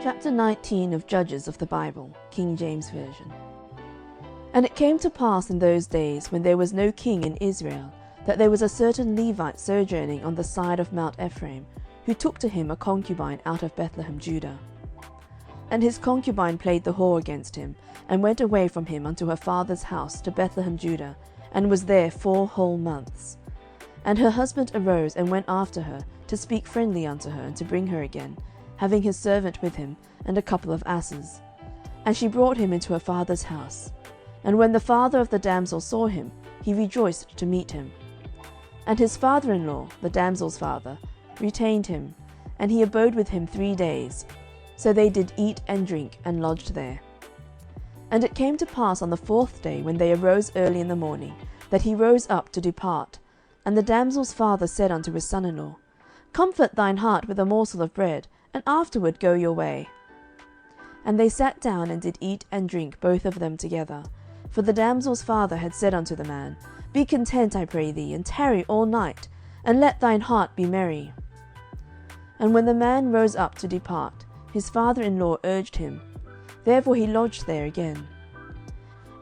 Chapter 19 of Judges of the Bible, King James Version. And it came to pass in those days, when there was no king in Israel, that there was a certain Levite sojourning on the side of Mount Ephraim, who took to him a concubine out of Bethlehem Judah. And his concubine played the whore against him, and went away from him unto her father's house to Bethlehem Judah, and was there 4 whole months. And her husband arose, and went after her, to speak friendly unto her, and to bring her again, having his servant with him, and a couple of asses. And she brought him into her father's house. And when the father of the damsel saw him, he rejoiced to meet him. And his father-in-law, the damsel's father, retained him, and he abode with him 3 days. So they did eat and drink, and lodged there. And it came to pass on the 4th day, when they arose early in the morning, that he rose up to depart. And the damsel's father said unto his son-in-law, Comfort thine heart with a morsel of bread, and afterward go your way. And they sat down, and did eat and drink both of them together. For the damsel's father had said unto the man, Be content, I pray thee, and tarry all night, and let thine heart be merry. And when the man rose up to depart, his father-in-law urged him. Therefore he lodged there again.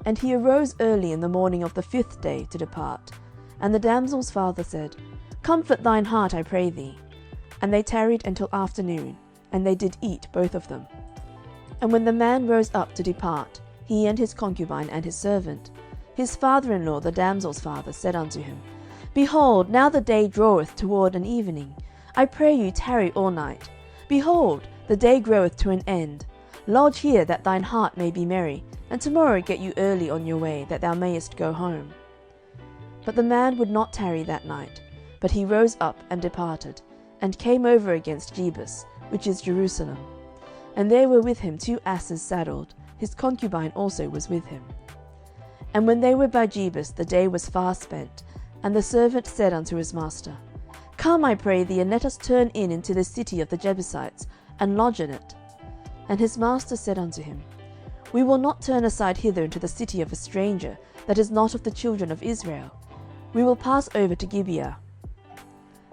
And he arose early in the morning of the 5th day to depart. And the damsel's father said, Comfort thine heart, I pray thee. And they tarried until afternoon, and they did eat both of them. And when the man rose up to depart, he and his concubine and his servant, his father-in-law the damsel's father said unto him, Behold, now the day draweth toward an evening. I pray you tarry all night. Behold, the day groweth to an end. Lodge here, that thine heart may be merry, and tomorrow get you early on your way, that thou mayest go home. But the man would not tarry that night, but he rose up and departed, and came over against Jebus, which is Jerusalem. And there were with him 2 asses saddled, his concubine also was with him. And when they were by Jebus, the day was far spent, and the servant said unto his master, Come, I pray thee, and let us turn in into the city of the Jebusites, and lodge in it. And his master said unto him, We will not turn aside hither into the city of a stranger, that is not of the children of Israel. We will pass over to Gibeah.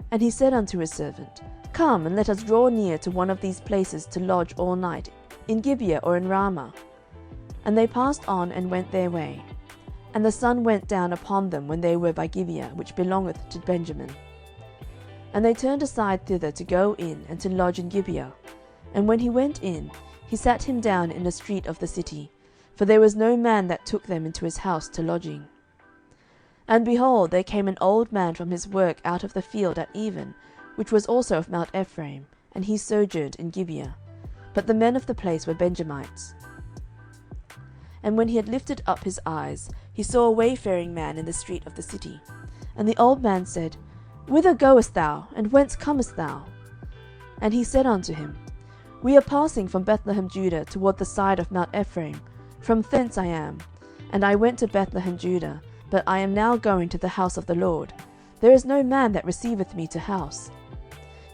And he said unto his servant, Come, and let us draw near to one of these places to lodge all night, in Gibeah or in Ramah. And they passed on, and went their way. And the sun went down upon them when they were by Gibeah, which belongeth to Benjamin. And they turned aside thither to go in, and to lodge in Gibeah. And when he went in, he sat him down in a street of the city, for there was no man that took them into his house to lodging. And behold, there came an old man from his work out of the field at even, which was also of Mount Ephraim, and he sojourned in Gibeah. But the men of the place were Benjamites. And when he had lifted up his eyes, he saw a wayfaring man in the street of the city. And the old man said, Whither goest thou, and whence comest thou? And he said unto him, We are passing from Bethlehem Judah toward the side of Mount Ephraim. From thence I am. And I went to Bethlehem Judah, but I am now going to the house of the Lord. There is no man that receiveth me to house.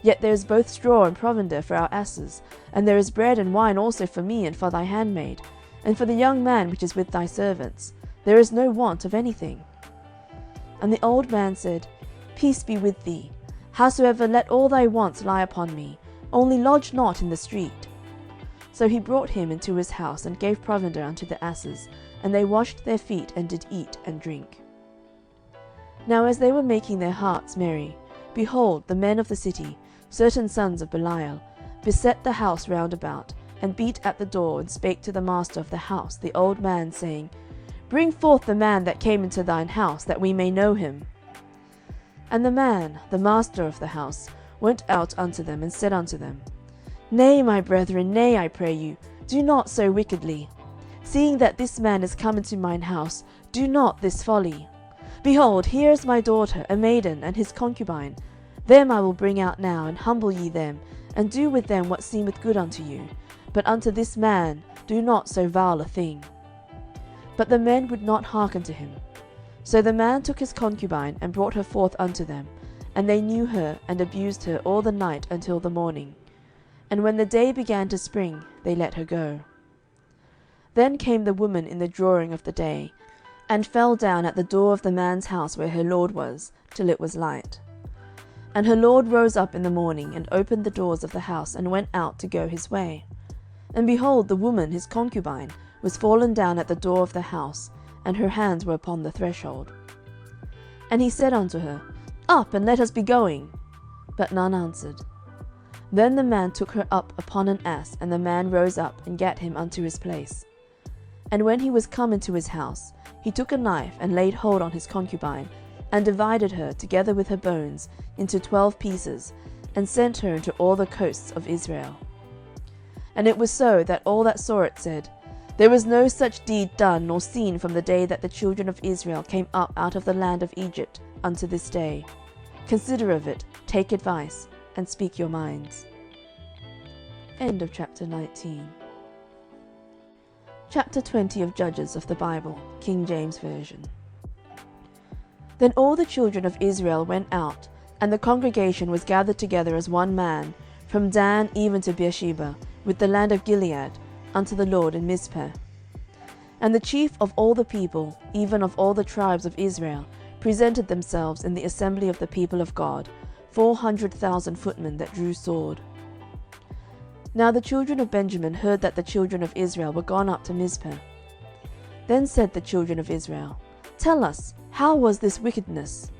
Yet there is both straw and provender for our asses, and there is bread and wine also for me and for thy handmaid, and for the young man which is with thy servants. There is no want of anything. And the old man said, Peace be with thee. Howsoever, let all thy wants lie upon me, only lodge not in the street. So he brought him into his house, and gave provender unto the asses, and they washed their feet, and did eat and drink. Now as they were making their hearts merry, behold, the men of the city, certain sons of Belial, beset the house round about, and beat at the door, and spake to the master of the house, the old man, saying, Bring forth the man that came into thine house, that we may know him. And the man, the master of the house, went out unto them, and said unto them, Nay, my brethren, nay, I pray you, do not so wickedly. Seeing that this man is come into mine house, do not this folly. Behold, here is my daughter, a maiden, and his concubine. Them I will bring out now, and humble ye them, and do with them what seemeth good unto you. But unto this man do not so vile a thing. But the men would not hearken to him. So the man took his concubine, and brought her forth unto them, and they knew her, and abused her all the night until the morning. And when the day began to spring, they let her go. Then came the woman in the drawing of the day, and fell down at the door of the man's house where her lord was, till it was light. And her lord rose up in the morning, and opened the doors of the house, and went out to go his way. And behold, the woman his concubine was fallen down at the door of the house, and her hands were upon the threshold. And he said unto her, Up, and let us be going. But none answered. Then the man took her up upon an ass, and the man rose up, and gat him unto his place. And when he was come into his house, he took a knife, and laid hold on his concubine, and divided her, together with her bones, into 12 pieces, and sent her into all the coasts of Israel. And it was so, that all that saw it said, There was no such deed done nor seen from the day that the children of Israel came up out of the land of Egypt unto this day. Consider of it, take advice, and speak your minds. End of chapter 19. Chapter 20 of Judges of the Bible, King James Version. Then all the children of Israel went out, and the congregation was gathered together as one man, from Dan even to Beersheba, with the land of Gilead, unto the Lord in Mizpeh. And the chief of all the people, even of all the tribes of Israel, presented themselves in the assembly of the people of God, 400,000 footmen that drew sword. Now the children of Benjamin heard that the children of Israel were gone up to Mizpeh. Then said the children of Israel, Tell us, how was this wickedness?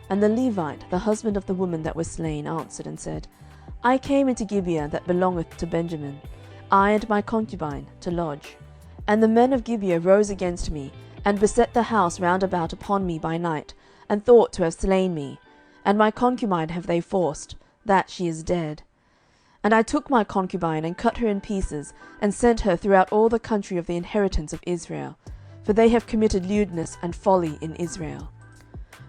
And the Levite, the husband of the woman that was slain, answered and said, I came into Gibeah that belongeth to Benjamin, I and my concubine, to lodge. And the men of Gibeah rose against me, and beset the house round about upon me by night, and thought to have slain me. And my concubine have they forced, that she is dead. And I took my concubine, and cut her in pieces, and sent her throughout all the country of the inheritance of Israel, for they have committed lewdness and folly in Israel.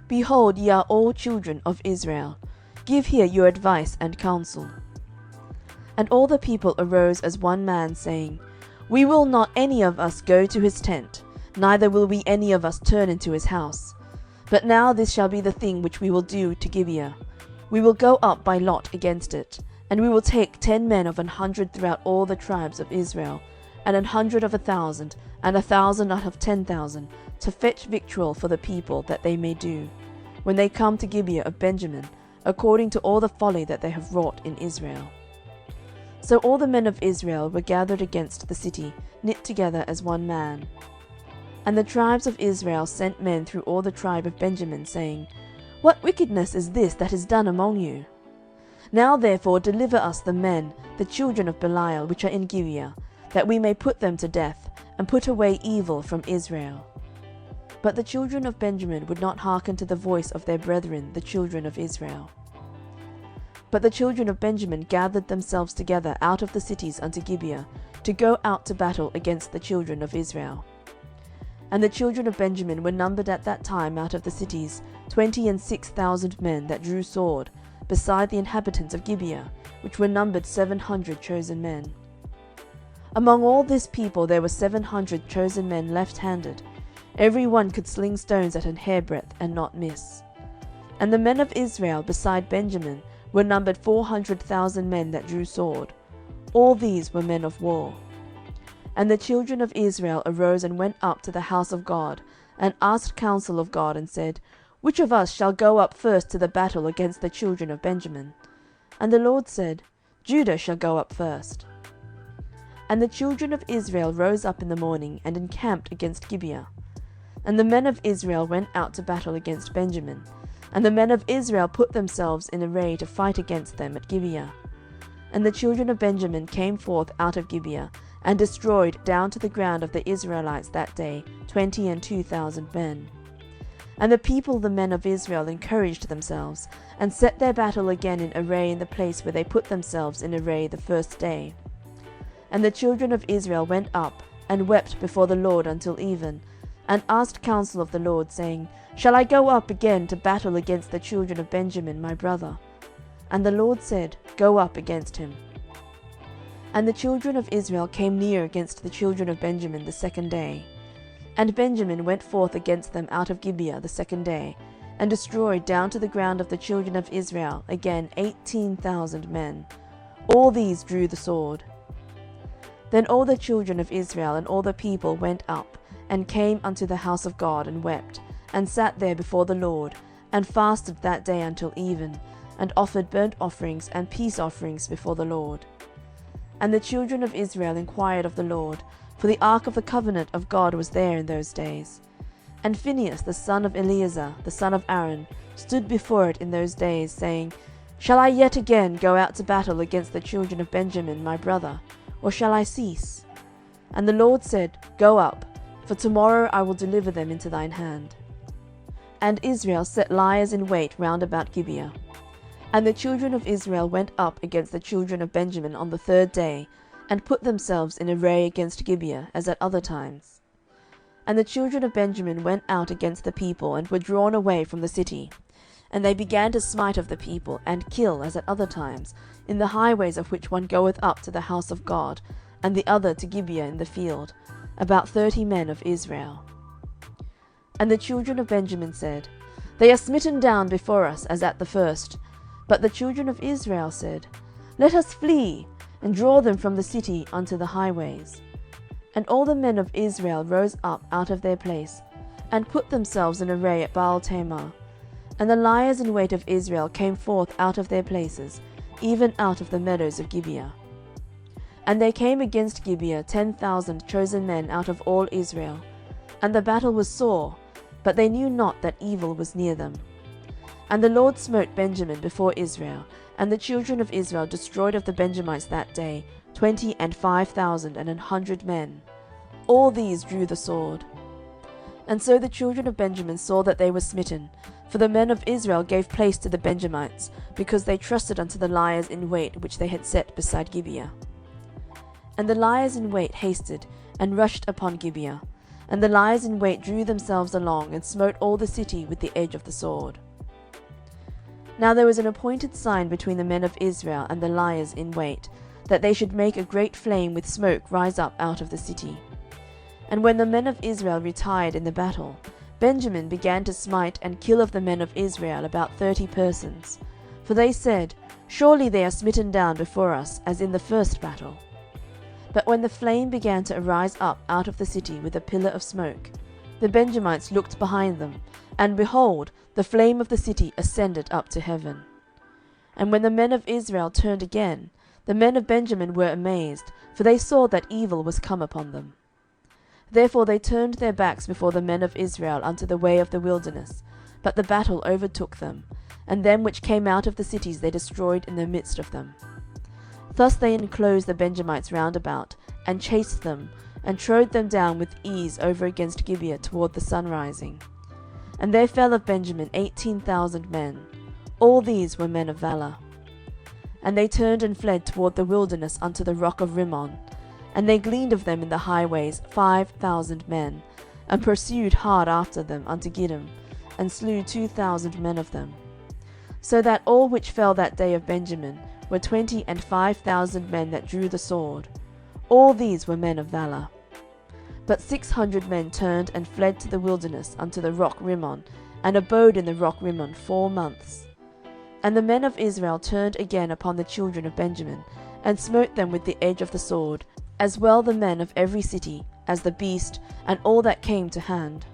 Behold, ye are all children of Israel. Give here your advice and counsel. And all the people arose as one man, saying, We will not any of us go to his tent, neither will we any of us turn into his house. But now this shall be the thing which we will do to Gibeah. We will go up by lot against it, and we will take 10 men of 100 throughout all the tribes of Israel, and 100 of 1,000, and 1,000 out of 10,000, to fetch victual for the people, that they may do, when they come to Gibeah of Benjamin, according to all the folly that they have wrought in Israel. So all the men of Israel were gathered against the city, knit together as one man. And the tribes of Israel sent men through all the tribe of Benjamin, saying, What wickedness is this that is done among you? Now therefore deliver us the men, the children of Belial, which are in Gibeah, that we may put them to death, and put away evil from Israel. But the children of Benjamin would not hearken to the voice of their brethren, the children of Israel. But the children of Benjamin gathered themselves together out of the cities unto Gibeah, to go out to battle against the children of Israel. And the children of Benjamin were numbered at that time out of the cities 26,000 men that drew sword, beside the inhabitants of Gibeah, which were numbered 700 chosen men. Among all this people there were 700 chosen men left-handed. Every one could sling stones at an hairbreadth, and not miss. And the men of Israel beside Benjamin were numbered 400,000 men that drew sword. All these were men of war. And the children of Israel arose and went up to the house of God, and asked counsel of God, and said, Which of us shall go up first to the battle against the children of Benjamin? And the Lord said, Judah shall go up first. And the children of Israel rose up in the morning, and encamped against Gibeah. And the men of Israel went out to battle against Benjamin. And the men of Israel put themselves in array to fight against them at Gibeah. And the children of Benjamin came forth out of Gibeah, and destroyed down to the ground of the Israelites that day 22,000 men. And the people, the men of Israel, encouraged themselves, and set their battle again in array in the place where they put themselves in array the first day. And the children of Israel went up, and wept before the Lord until even, and asked counsel of the Lord, saying, Shall I go up again to battle against the children of Benjamin my brother? And the Lord said, Go up against him. And the children of Israel came near against the children of Benjamin the second day. And Benjamin went forth against them out of Gibeah the second day, and destroyed down to the ground of the children of Israel again 18,000 men. All these drew the sword. Then all the children of Israel and all the people went up, and came unto the house of God, and wept, and sat there before the Lord, and fasted that day until even, and offered burnt offerings and peace offerings before the Lord. And the children of Israel inquired of the Lord, for the ark of the covenant of God was there in those days. And Phinehas the son of Eleazar, the son of Aaron, stood before it in those days, saying, Shall I yet again go out to battle against the children of Benjamin my brother, or shall I cease? And the Lord said, Go up, for tomorrow I will deliver them into thine hand. And Israel set liers in wait round about Gibeah. And the children of Israel went up against the children of Benjamin on the third day, and put themselves in array against Gibeah, as at other times. And the children of Benjamin went out against the people, and were drawn away from the city. And they began to smite of the people, and kill, as at other times, in the highways of which one goeth up to the house of God, and the other to Gibeah in the field, about 30 men of Israel. And the children of Benjamin said, They are smitten down before us, as at the first. But the children of Israel said, Let us flee, and draw them from the city unto the highways. And all the men of Israel rose up out of their place, and put themselves in array at Baal-tamar. And the liers in wait of Israel came forth out of their places, even out of the meadows of Gibeah. And they came against Gibeah 10,000 chosen men out of all Israel. And the battle was sore, but they knew not that evil was near them. And the Lord smote Benjamin before Israel, and the children of Israel destroyed of the Benjamites that day 25,000 and 100 men. All these drew the sword. And so the children of Benjamin saw that they were smitten, for the men of Israel gave place to the Benjamites, because they trusted unto the liers in wait which they had set beside Gibeah. And the liers in wait hasted, and rushed upon Gibeah. And the liers in wait drew themselves along, and smote all the city with the edge of the sword. Now there was an appointed sign between the men of Israel and the liers in wait, that they should make a great flame with smoke rise up out of the city. And when the men of Israel retired in the battle, Benjamin began to smite and kill of the men of Israel about 30 persons. For they said, Surely they are smitten down before us, as in the first battle. But when the flame began to arise up out of the city with a pillar of smoke, the Benjamites looked behind them, and behold, the flame of the city ascended up to heaven. And when the men of Israel turned again, the men of Benjamin were amazed, for they saw that evil was come upon them. Therefore they turned their backs before the men of Israel unto the way of the wilderness, but the battle overtook them, and them which came out of the cities they destroyed in the midst of them. Thus they enclosed the Benjamites round about, and chased them, and trode them down with ease over against Gibeah toward the sunrising. And there fell of Benjamin 18,000 men. All these were men of valour. And they turned and fled toward the wilderness unto the rock of Rimmon. And they gleaned of them in the highways 5,000 men, and pursued hard after them unto Gidom, and slew 2,000 men of them. So that all which fell that day of Benjamin were 25,000 men that drew the sword. All these were men of valour. But 600 men turned and fled to the wilderness unto the rock Rimmon, and abode in the rock Rimmon 4 months. And the men of Israel turned again upon the children of Benjamin, and smote them with the edge of the sword, as well the men of every city, as the beast, and all that came to hand.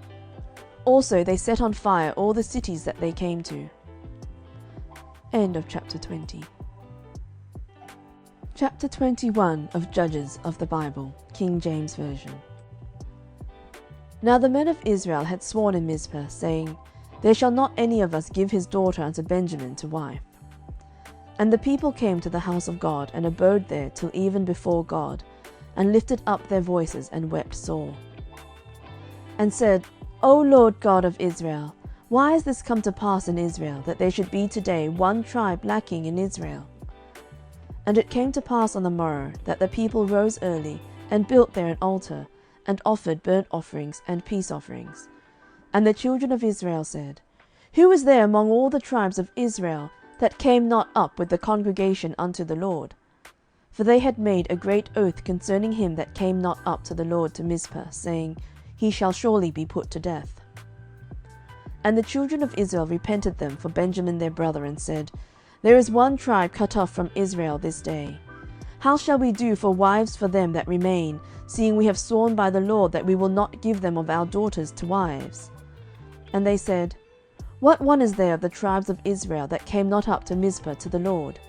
Also they set on fire all the cities that they came to. End of chapter 20. Chapter 21 of Judges of the Bible, King James Version. Now the men of Israel had sworn in Mizpah, saying, There shall not any of us give his daughter unto Benjamin to wife. And the people came to the house of God, and abode there till even before God, and lifted up their voices, and wept sore. And said, O Lord God of Israel, why is this come to pass in Israel, that there should be today one tribe lacking in Israel? And it came to pass on the morrow, that the people rose early, and built there an altar, and offered burnt offerings and peace offerings. And the children of Israel said, Who is there among all the tribes of Israel that came not up with the congregation unto the Lord? For they had made a great oath concerning him that came not up to the Lord to Mizpah, saying, He shall surely be put to death. And the children of Israel repented them for Benjamin their brother, and said, There is one tribe cut off from Israel this day. How shall we do for wives for them that remain, seeing we have sworn by the Lord that we will not give them of our daughters to wives? And they said, What one is there of the tribes of Israel that came not up to Mizpah to the Lord?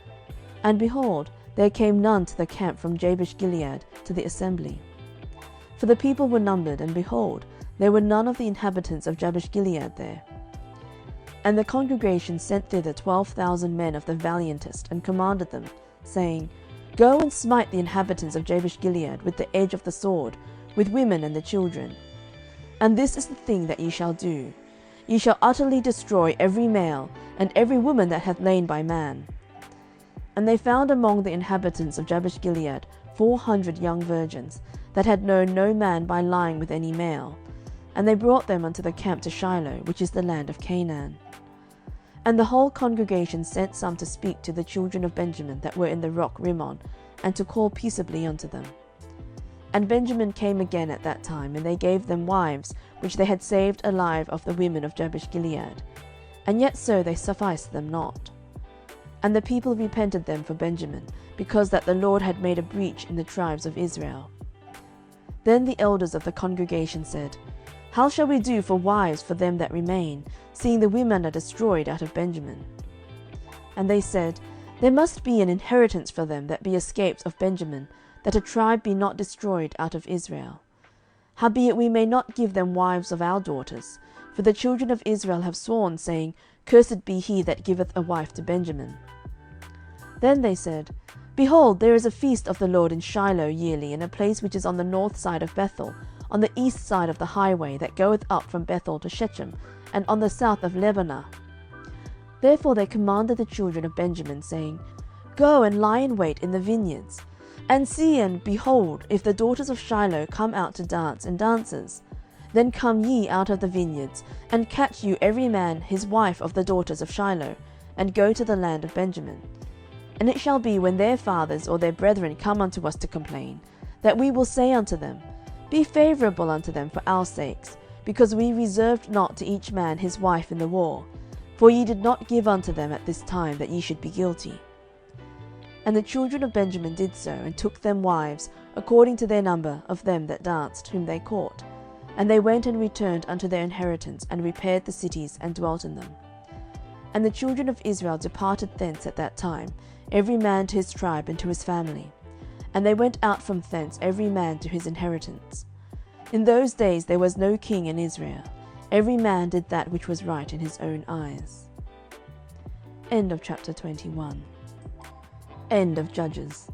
And behold, there came none to the camp from Jabesh-Gilead to the assembly. For the people were numbered, and behold, there were none of the inhabitants of Jabesh-Gilead there. And the congregation sent thither 12,000 men of the valiantest, and commanded them, saying, Go and smite the inhabitants of Jabesh-Gilead with the edge of the sword, with women and the children. And this is the thing that ye shall do. Ye shall utterly destroy every male, and every woman that hath lain by man. And they found among the inhabitants of Jabesh-Gilead 400 young virgins, that had known no man by lying with any male. And they brought them unto the camp to Shiloh, which is the land of Canaan. And the whole congregation sent some to speak to the children of Benjamin that were in the rock Rimmon, and to call peaceably unto them. And Benjamin came again at that time, and they gave them wives, which they had saved alive of the women of Jabesh-Gilead. And yet so they sufficed them not. And the people repented them for Benjamin, because that the Lord had made a breach in the tribes of Israel. Then the elders of the congregation said, How shall we do for wives for them that remain, seeing the women are destroyed out of Benjamin? And they said, There must be an inheritance for them that be escaped of Benjamin, that a tribe be not destroyed out of Israel. Howbeit we may not give them wives of our daughters, for the children of Israel have sworn, saying, Cursed be he that giveth a wife to Benjamin. Then they said, Behold, there is a feast of the Lord in Shiloh yearly, in a place which is on the north side of Bethel, on the east side of the highway that goeth up from Bethel to Shechem, and on the south of Lebanah. Therefore they commanded the children of Benjamin, saying, Go and lie in wait in the vineyards, and see, and behold, if the daughters of Shiloh come out to dance and dances. Then come ye out of the vineyards, and catch you every man his wife of the daughters of Shiloh, and go to the land of Benjamin. And it shall be, when their fathers or their brethren come unto us to complain, that we will say unto them, Be favourable unto them for our sakes, because we reserved not to each man his wife in the war, for ye did not give unto them at this time, that ye should be guilty. And the children of Benjamin did so, and took them wives, according to their number of them that danced, whom they caught. And they went and returned unto their inheritance, and repaired the cities, and dwelt in them. And the children of Israel departed thence at that time, every man to his tribe and to his family. And they went out from thence every man to his inheritance. In those days there was no king in Israel. Every man did that which was right in his own eyes. End of chapter 21. End of Judges.